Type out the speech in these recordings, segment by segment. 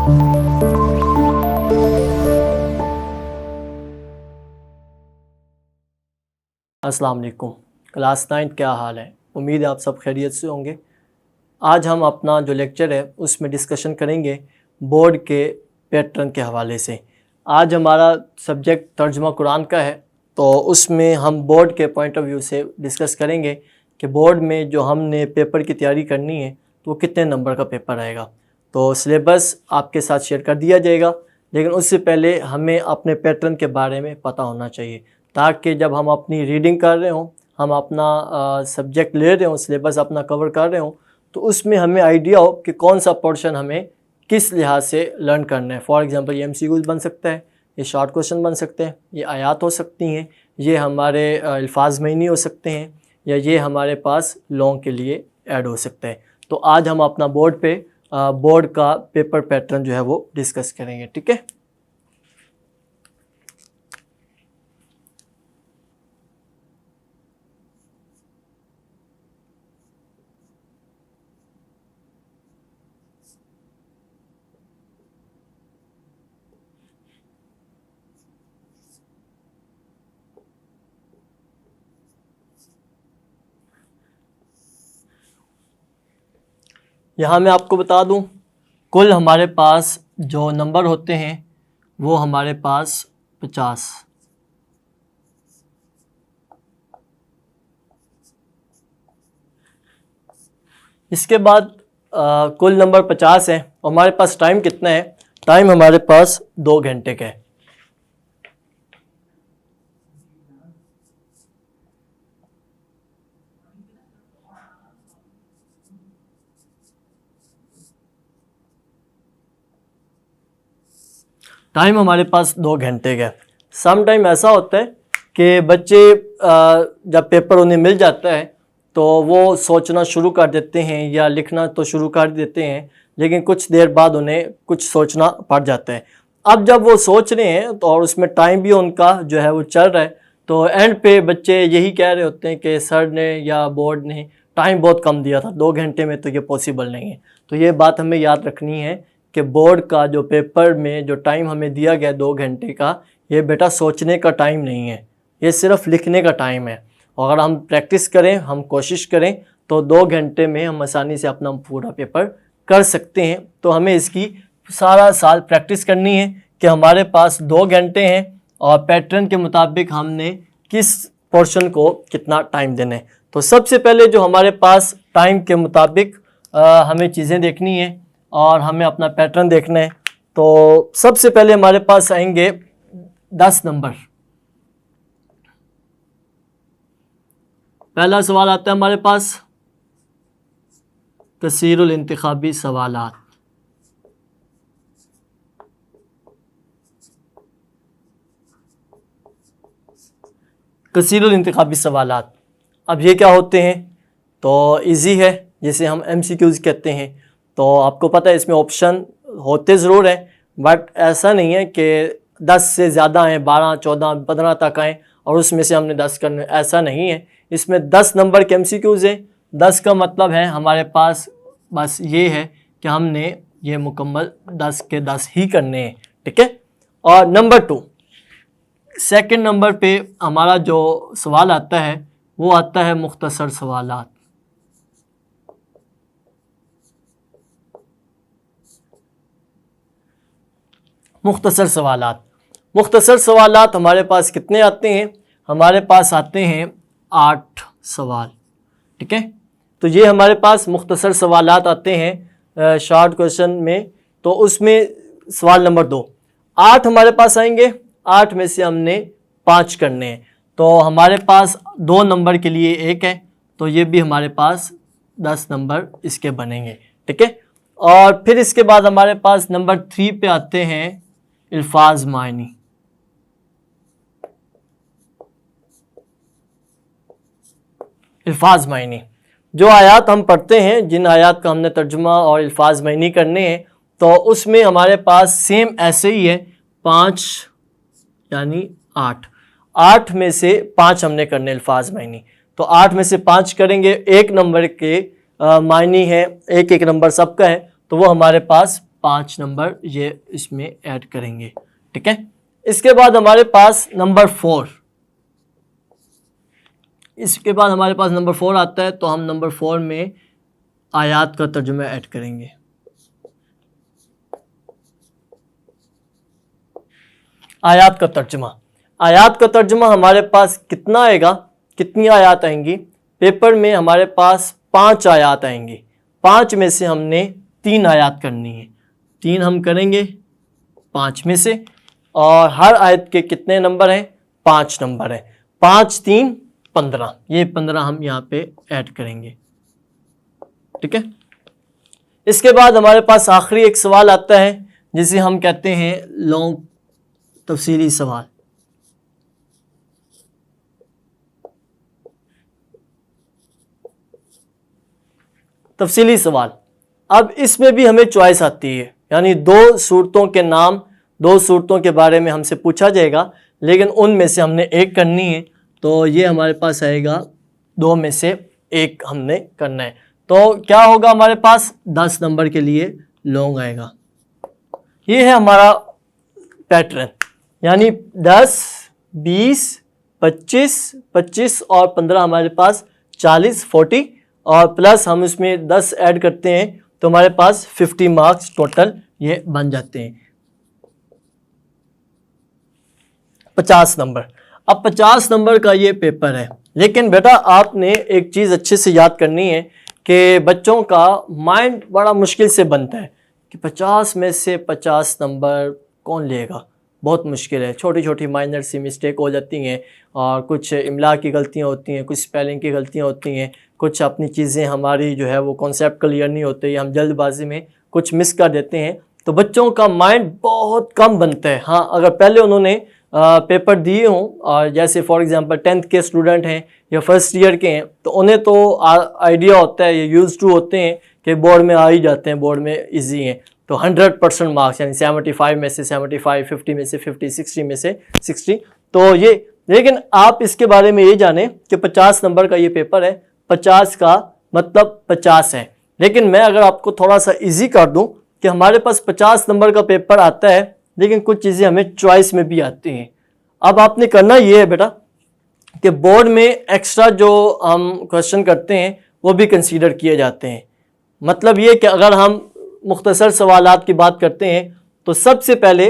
अस्सलाम वालेकुम। क्लास 9 क्या हाल है? उम्मीद है आप सब खैरियत से होंगे। आज हम अपना जो लेक्चर है उसमें डिस्कशन करेंगे बोर्ड के पैटर्न के हवाले से। आज हमारा सब्जेक्ट तर्जुमा कुरान का है, तो उसमें हम बोर्ड के पॉइंट ऑफ व्यू से डिस्कस करेंगे कि बोर्ड में जो हमने पेपर की तैयारी करनी है तो वो कितने नंबर का पेपर आएगा। तो सिलेबस आपके साथ शेयर कर दिया जाएगा, लेकिन उससे पहले हमें अपने पैटर्न के बारे में पता होना चाहिए, ताकि जब हम अपनी रीडिंग कर रहे हों, हम अपना सब्जेक्ट ले रहे हों, सिलेबस अपना कवर कर रहे हों, तो उसमें हमें आइडिया हो कि कौन सा पोर्शन हमें किस लिहाज से लर्न करना है। फॉर एग्जांपल ये MCQs बन सकता है, ये शॉर्ट क्वेश्चन बन सकते हैं, ये आयात हो सकती हैं, ये हमारे अल्फाज मईनी हो सकते हैं, या ये हमारे पास लॉन्ग के लिए ऐड हो सकता है। तो आज हम अपना बोर्ड का पेपर पैटर्न जो है वो डिस्कस करेंगे, ठीक है। यहाँ मैं आपको बता दूं, कुल हमारे पास जो नंबर होते हैं वो हमारे पास 50। इसके बाद कुल नंबर 50 है और हमारे पास टाइम कितना है? टाइम हमारे पास 2 घंटे का है। टाइम हमारे पास 2 घंटे का है। सम टाइम ऐसा होता है कि बच्चे जब पेपर उन्हें मिल जाता है तो वो सोचना शुरू कर देते हैं या लिखना तो शुरू कर देते हैं, लेकिन कुछ देर बाद उन्हें कुछ सोचना पड़ जाता है। अब जब वो सोच रहे हैं तो और उसमें टाइम भी उनका जो है वो चल रहा है, तो एंड पे बच्चे यही कह रहे होते हैं कि सर ने या बोर्ड ने टाइम बहुत कम दिया था, 2 घंटे में तो ये पॉसिबल नहीं है। तो ये बात हमें याद रखनी है कि बोर्ड का जो पेपर में जो टाइम हमें दिया गया 2 घंटे का, ये बेटा सोचने का टाइम नहीं है, ये सिर्फ लिखने का टाइम है। और अगर हम प्रैक्टिस करें, हम कोशिश करें, तो 2 घंटे में हम आसानी से अपना पूरा पेपर कर सकते हैं। तो हमें इसकी सारा साल प्रैक्टिस करनी है कि हमारे पास 2 घंटे हैं और पैटर्न के मुताबिक हमने किस पोर्शन को कितना टाइम देना है। तो सबसे पहले जो हमारे पास टाइम के मुताबिक हमें चीज़ें देखनी है और हमें अपना पैटर्न देखना है। तो सबसे पहले हमारे पास आएंगे 10 नंबर। पहला सवाल आता है हमारे पास कसीरुल इंतिखाबी सवालात। कसीरुल इंतिखाबी सवालात, अब ये क्या होते हैं? तो इजी है, जिसे हम MCQs कहते हैं। तो आपको पता है इसमें ऑप्शन होते ज़रूर हैं, बट ऐसा नहीं है कि 10 से ज़्यादा हैं, 12, 14, 15 तक आएँ और उसमें से हमने 10 करने, ऐसा नहीं है। इसमें 10 नंबर के MCQs हैं। 10 का मतलब है हमारे पास बस ये है कि हमने ये मुकम्मल 10 के 10 ही करने हैं, ठीक है। और नंबर 2, सेकंड नंबर पे हमारा जो सवाल आता है वो आता है मुख्तसर सवालात। मुख्तसर सवालात, मुख्तसर सवालात हमारे पास कितने आते हैं? हमारे पास आते हैं 8 सवाल, ठीक है। तो ये हमारे पास मुख्तसर सवालात आते हैं शॉर्ट क्वेश्चन में। तो उसमें सवाल नंबर 2, 8 हमारे पास आएंगे। 8 में से हमने 5 करने हैं, तो हमारे पास 2 नंबर के लिए 1 है, तो ये भी हमारे पास 10 नंबर इसके बनेंगे, ठीक है। और फिर इसके बाद हमारे पास नंबर 3 पे आते हैं अल्फाज मायनी। अल्फाज मायनी, जो आयात हम पढ़ते हैं, जिन आयात का हमने तर्जुमा और अल्फाज मायनी करने हैं, तो उसमें हमारे पास सेम ऐसे ही है 5 यानी 8 में से 5 हमने करने अल्फाज मायनी। तो 8 में से 5 करेंगे, 1 नंबर के मायनी है, एक नंबर सबका है, तो वो हमारे पास 5 नंबर ये इसमें ऐड करेंगे, ठीक है। इसके बाद हमारे पास नंबर 4, इसके बाद हमारे पास नंबर 4 आता है, तो हम नंबर 4 में आयात का तर्जुमा ऐड करेंगे। आयात का तर्जुमा, आयात का तर्जुमा हमारे पास कितना आएगा, कितनी आयात आएंगी? पेपर में हमारे पास 5 आयात आएंगी, 5 में से हमने 3 आयात करनी है, 3 हम करेंगे 5 में से, और हर आयत के कितने नंबर हैं? 5 नंबर हैं, 5 3 15, ये 15 हम यहाँ पे ऐड करेंगे, ठीक है। इसके बाद हमारे पास आखिरी एक सवाल आता है जिसे हम कहते हैं लॉन्ग तफसीली सवाल। तफसीली सवाल, अब इसमें भी हमें चॉइस आती है, यानी 2 सूरतों के नाम, 2 सूरतों के बारे में हमसे पूछा जाएगा, लेकिन उनमें से हमने एक करनी है, तो ये हमारे पास आएगा 2 में से 1 हमने करना है। तो क्या होगा हमारे पास? 10 नंबर के लिए लॉन्ग आएगा। ये है हमारा पैटर्न, यानी 10, 20, 25, 25 और 15 हमारे पास 40, 40, और प्लस हम इसमें 10 ऐड करते हैं तो हमारे पास 50 मार्क्स टोटल ये बन जाते हैं। 50 नंबर, अब 50 नंबर का ये पेपर है, लेकिन बेटा आपने एक चीज़ अच्छे से याद करनी है कि बच्चों का माइंड बड़ा मुश्किल से बनता है कि 50 में से 50 नंबर कौन लेगा, बहुत मुश्किल है। छोटी छोटी माइनर सी मिस्टेक हो जाती हैं, और कुछ इमला की गलतियाँ होती हैं, कुछ स्पेलिंग की गलतियाँ होती हैं, कुछ अपनी चीज़ें हमारी जो है वो कॉन्सेप्ट क्लियर नहीं होते, हम जल्दबाजी में कुछ मिस कर देते हैं, तो बच्चों का माइंड बहुत कम बनता है। हाँ, अगर पहले उन्होंने पेपर दिए हों, और जैसे फॉर एग्जांपल 10th के स्टूडेंट हैं या फर्स्ट ईयर के हैं, तो उन्हें तो आइडिया होता है, ये यूज टू होते हैं कि बोर्ड में आ ही जाते हैं, बोर्ड में इजी हैं, तो 100% मार्क्स, यानी 75 में से 75, 50 में से 50, 60 में से 60, तो ये। लेकिन आप इसके बारे में ये जानें कि 50 नंबर का ये पेपर है, 50 का मतलब 50 है। लेकिन मैं अगर आपको थोड़ा सा इजी कर दूं कि हमारे पास 50 नंबर का पेपर आता है, लेकिन कुछ चीज़ें हमें चॉइस में भी आती हैं। अब आपने करना ये है बेटा कि बोर्ड में एक्स्ट्रा जो हम क्वेश्चन करते हैं वो भी कंसीडर किए जाते हैं। मतलब ये कि अगर हम मुख्तसर सवालात की बात करते हैं तो सबसे पहले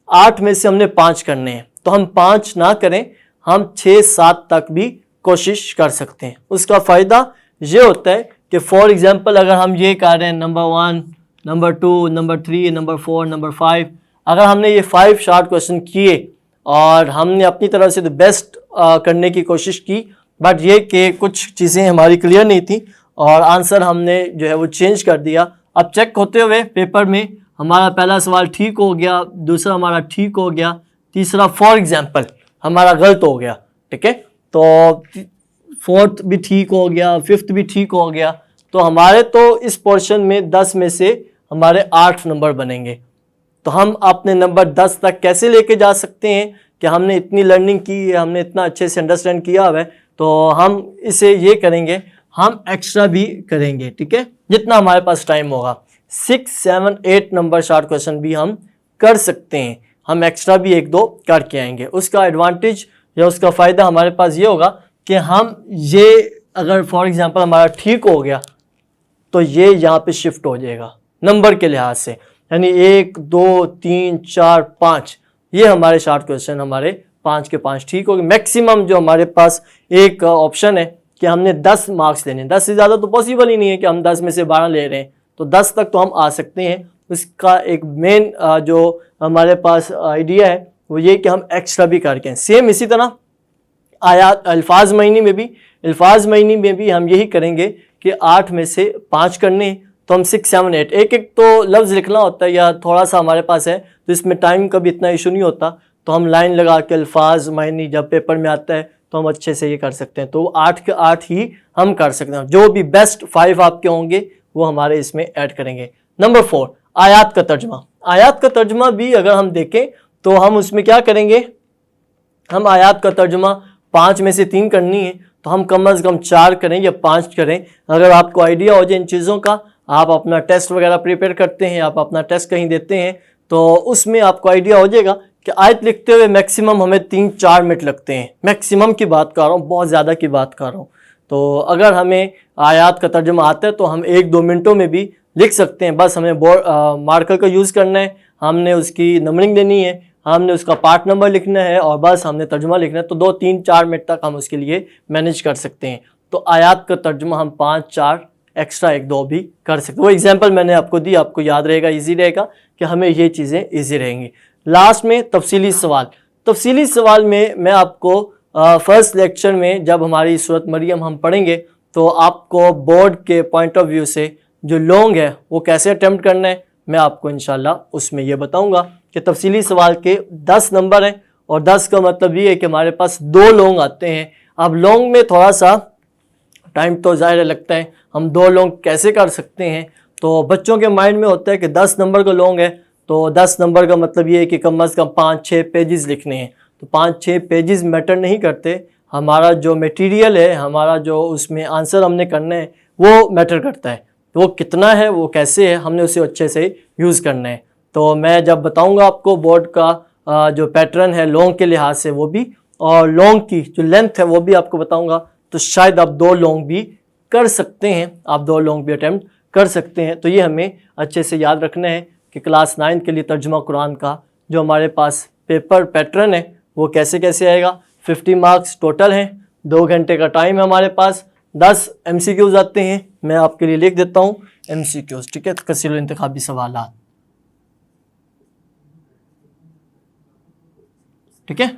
8 में से हमने 5 करने हैं, तो हम 5 ना करें, हम 6-7 तक भी कोशिश कर सकते हैं। उसका फ़ायदा ये होता है कि फॉर एग्ज़ाम्पल अगर हम ये कर रहे हैं number 1, number 2, number 3, number 4, number 5, अगर हमने ये 5 शॉर्ट क्वेश्चन किए और हमने अपनी तरफ से तो बेस्ट करने की कोशिश की, बट ये कि कुछ चीज़ें हमारी क्लियर नहीं थी और आंसर हमने जो है वो चेंज कर दिया। अब चेक होते हुए पेपर में हमारा पहला सवाल ठीक हो गया, दूसरा हमारा ठीक हो गया, तीसरा फॉर एग्जांपल हमारा गलत हो गया, ठीक है, तो 4th भी ठीक हो गया, 5th भी ठीक हो गया, तो हमारे तो इस पोर्शन में 10 में से हमारे 8 नंबर बनेंगे। तो हम अपने नंबर 10 तक कैसे लेके जा सकते हैं कि हमने इतनी लर्निंग की है, हमने इतना अच्छे से अंडरस्टैंड किया हुआ है, तो हम इसे ये करेंगे, हम एक्स्ट्रा भी करेंगे, ठीक है, जितना हमारे पास टाइम होगा। 6, 7, 8 नंबर शॉर्ट क्वेश्चन भी हम कर सकते हैं, हम एक्स्ट्रा भी 1-2 करके आएंगे। उसका एडवांटेज या उसका फ़ायदा हमारे पास ये होगा कि हम ये अगर फॉर एग्जांपल हमारा ठीक हो गया तो ये यहाँ पे शिफ्ट हो जाएगा नंबर के लिहाज से, यानी 1, 2, 3, 4, 5 ये हमारे शॉर्ट क्वेश्चन हमारे 5 के 5 ठीक हो गए। मैक्सिमम जो हमारे पास एक ऑप्शन है कि हमने 10 मार्क्स लेने, 10 से ज़्यादा तो पॉसिबल ही नहीं है कि हम 10 में से 12 ले रहे हैं, तो 10 तक तो हम आ सकते हैं। उसका एक मेन जो हमारे पास आइडिया है वो ये कि हम एक्स्ट्रा भी करके हैं। सेम इसी तरह आयात अल्फाज महीनी में भी हम यही करेंगे कि 8 में से 5 करने, तो हम 6, 7, 8 एक एक तो लफ्ज़ लिखना होता है या थोड़ा सा हमारे पास है, तो इसमें टाइम का भी इतना इशू नहीं होता, तो हम लाइन लगा के अल्फाज महीनी जब पेपर में आता है तो हम अच्छे से ये कर सकते हैं। तो 8 के 8 ही हम कर सकते हैं, जो भी बेस्ट 5 आपके होंगे वो हमारे इसमें ऐड करेंगे। नंबर 4 आयात का तर्जमा। आयात का तर्जमा भी अगर हम देखें तो हम उसमें क्या करेंगे, हम आयात का तर्जमा 5 में से 3 करनी है, तो हम कम अज़ कम 4 करें या 5 करें। अगर आपको आइडिया हो जाए इन चीज़ों का, आप अपना टेस्ट वगैरह प्रिपेयर करते हैं, आप अपना टेस्ट कहीं देते हैं, तो उसमें आपको आइडिया हो जाएगा कि आयत लिखते हुए मैक्सिमम हमें 3-4 मिनट लगते हैं। मैक्सिमम की बात कर रहा हूँ, बहुत ज़्यादा की बात कर रहा हूँ। तो अगर हमें आयत का तर्जुमा आता है तो हम 1-2 मिनटों में भी लिख सकते हैं। बस हमें मार्कर का यूज़ करना है, हमने उसकी नंबरिंग देनी है, हमने उसका पार्ट नंबर लिखना है और बस हमने तर्जुमा लिखना है। तो 2-3-4 मिनट तक हम उसके लिए मैनेज कर सकते हैं। तो आयत का तर्जुमा हम 5-4 एक्स्ट्रा 1-2 भी कर सकते हैं। वो एग्जांपल मैंने आपको दी, आपको याद रहेगा, इजी रहेगा कि हमें ये चीज़ें इजी रहेंगी। लास्ट में तफसीली सवाल। तफसीली सवाल में मैं आपको फर्स्ट लेक्चर में जब हमारी सूरत मरियम हम पढ़ेंगे तो आपको बोर्ड के पॉइंट ऑफ व्यू से जो लॉन्ग है वो कैसे अटेम्प्ट करना है मैं आपको इंशाल्लाह उसमें ये बताऊंगा कि तफसीली सवाल के 10 नंबर हैं और 10 का मतलब ये है कि हमारे पास 2 लॉन्ग आते हैं। अब लॉन्ग में थोड़ा सा टाइम तो ज़ाहिर लगता है, हम 2 लॉन्ग कैसे कर सकते हैं। तो बच्चों के माइंड में होता है कि 10 नंबर का लॉन्ग है तो 10 नंबर का मतलब ये है कि कम अज़ कम 5-6 पेजेस लिखने हैं। तो 5-6 पेजेस मैटर नहीं करते, हमारा जो मटेरियल है, हमारा जो उसमें आंसर हमने करना है वो मैटर करता है। तो वो कितना है, वो कैसे है, हमने उसे अच्छे से यूज़ करना है। तो मैं जब बताऊंगा आपको बोर्ड का जो पैटर्न है लॉन्ग के लिहाज से वो भी, और लॉन्ग की जो लेंथ है वो भी आपको बताऊंगा, तो शायद आप 2 लॉन्ग भी कर सकते हैं, आप 2 लॉन्ग भी अटैम्प्ट कर सकते हैं। तो ये हमें अच्छे से याद रखना है कि क्लास 9 के लिए तर्जुमा कुरान का जो हमारे पास पेपर पैटर्न है वो कैसे कैसे आएगा। 50 मार्क्स टोटल हैं, 2 घंटे का टाइम है हमारे पास, 10 MCQs आते हैं। मैं आपके लिए लिख देता हूँ MCQs, ठीक है, कसीरुल इंतखाबी सवालात, ठीक है,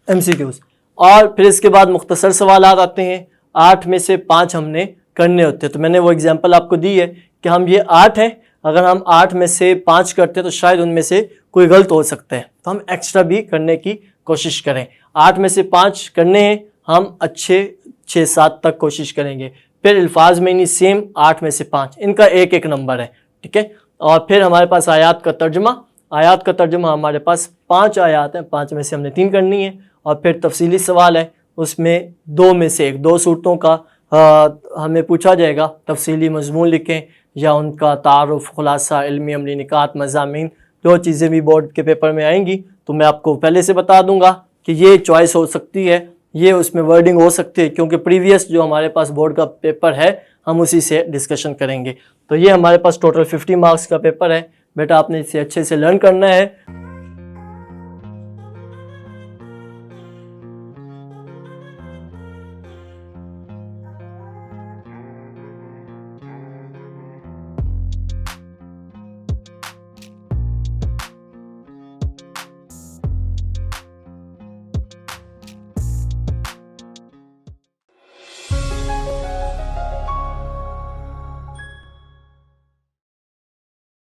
MCQs। और फिर इसके बाद मुख्तसर सवालात आते हैं, 8 में से 5 हमने करने होते हैं। तो मैंने वो एग्जांपल आपको दी है कि हम ये 8 हैं, अगर हम 8 में से 5 करते हैं तो शायद उनमें से कोई गलत हो सकता है, तो हम एक्स्ट्रा भी करने की कोशिश करें। 8 में से 5 करने हैं, हम अच्छे 6-7 तक कोशिश करेंगे। फिर अल्फाज में नहीं, सेम 8 में से 5, इनका एक एक नंबर है, ठीक है। और फिर हमारे पास आयात का तर्जुमा, आयात का तर्जुमा हमारे पास 5 आयात हैं, 5 में से हमने 3 करनी है। और फिर तफसीली सवाल है, उसमें 2 में से 1, 2 सूरतों का हमें पूछा जाएगा, तफसीली मजमून लिखें या उनका तारुफ, खुलासा, इल्मी अमली निकात, मज़ामीन, 2 चीज़ें भी बोर्ड के पेपर में आएंगी। तो मैं आपको पहले से बता दूंगा कि ये चॉइस हो सकती है, ये उसमें वर्डिंग हो सकती है, क्योंकि प्रीवियस जो हमारे पास बोर्ड का पेपर है हम उसी से डिस्कशन करेंगे। तो ये हमारे पास टोटल 50 मार्क्स का पेपर है। बेटा आपने इसे अच्छे से लर्न करना है।